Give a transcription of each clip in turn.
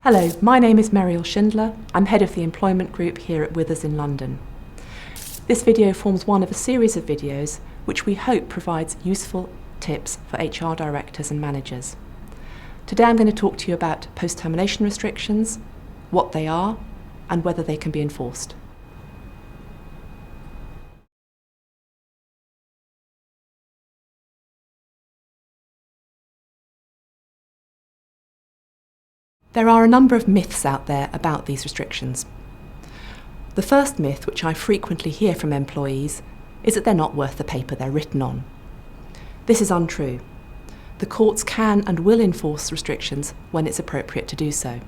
Hello, my name is Meriel Schindler. I'm head of the employment group here at Withers in London. This video forms one of a series of videos which we hope provides useful tips for HR directors and managers. Today I'm going to talk to you about post-termination restrictions, what they are, and whether they can be enforced. There are a number of myths out there about these restrictions. The first myth, which I frequently hear from employees, is that they're not worth the paper they're written on. This is untrue. The courts can and will enforce restrictions when it's appropriate to do so.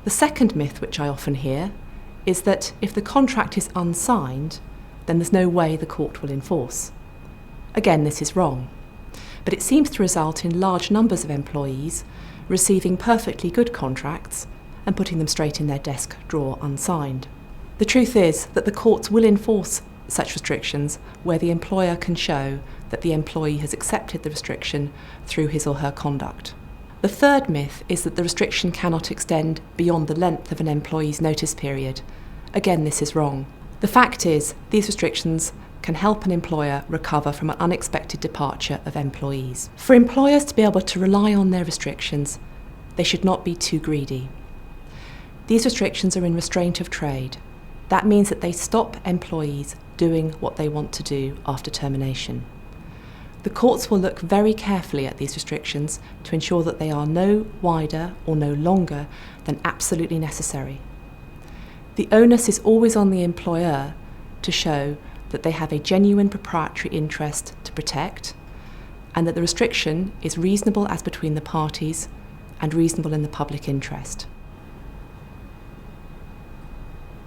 The second myth, which I often hear, is that if the contract is unsigned, then there's no way the court will enforce. Again, this is wrong, but it seems to result in large numbers of employees receiving perfectly good contracts and putting them straight in their desk drawer unsigned. The truth is that the courts will enforce such restrictions where the employer can show that the employee has accepted the restriction through his or her conduct. The third myth is that the restriction cannot extend beyond the length of an employee's notice period. Again, this is wrong. The fact is, these restrictions can help an employer recover from an unexpected departure of employees. For employers to be able to rely on their restrictions, they should not be too greedy. These restrictions are in restraint of trade. That means that they stop employees doing what they want to do after termination. The courts will look very carefully at these restrictions to ensure that they are no wider or no longer than absolutely necessary. The onus is always on the employer to show that they have a genuine proprietary interest to protect and that the restriction is reasonable as between the parties and reasonable in the public interest.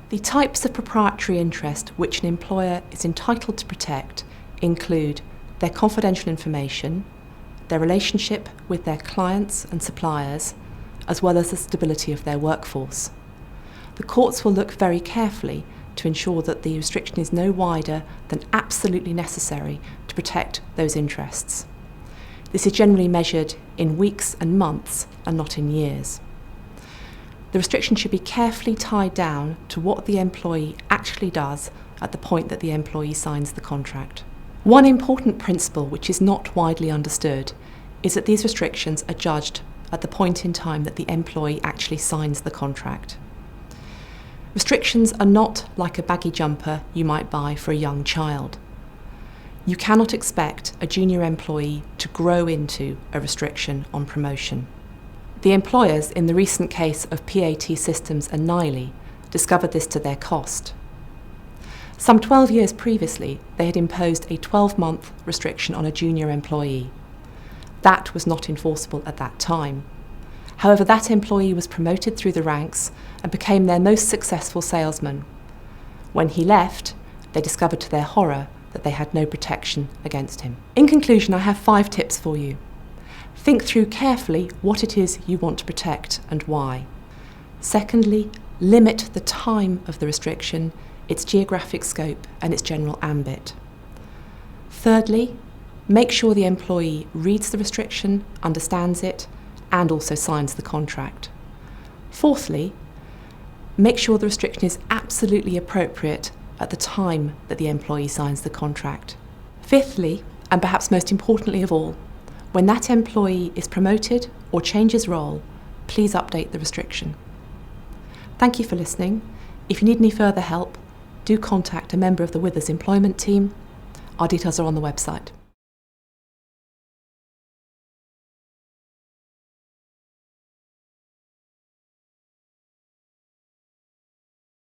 The types of proprietary interest which an employer is entitled to protect include their confidential information, their relationship with their clients and suppliers, as well as the stability of their workforce. The courts will look very carefully to ensure that the restriction is no wider than absolutely necessary to protect those interests. This is generally measured in weeks and months and not in years. The restriction should be carefully tied down to what the employee actually does at the point that the employee signs the contract. One important principle which is not widely understood is that these restrictions are judged at the point in time that the employee actually signs the contract. Restrictions are not like a baggy jumper you might buy for a young child. You cannot expect a junior employee to grow into a restriction on promotion. The employers in the recent case of PAT Systems and Niley discovered this to their cost. Some 12 years previously, they had imposed a 12-month restriction on a junior employee. That was not enforceable at that time. However, that employee was promoted through the ranks and became their most successful salesman. When he left, they discovered to their horror that they had no protection against him. In conclusion, I have 5 tips for you. Think through carefully what it is you want to protect and why. Secondly, limit the time of the restriction, its geographic scope and its general ambit. Thirdly, make sure the employee reads the restriction, understands it, and also signs the contract. Fourthly, make sure the restriction is absolutely appropriate at the time that the employee signs the contract. Fifthly, and perhaps most importantly of all, when that employee is promoted or changes role, please update the restriction. Thank you for listening. If you need any further help, do contact a member of the Withers employment team. Our details are on the website.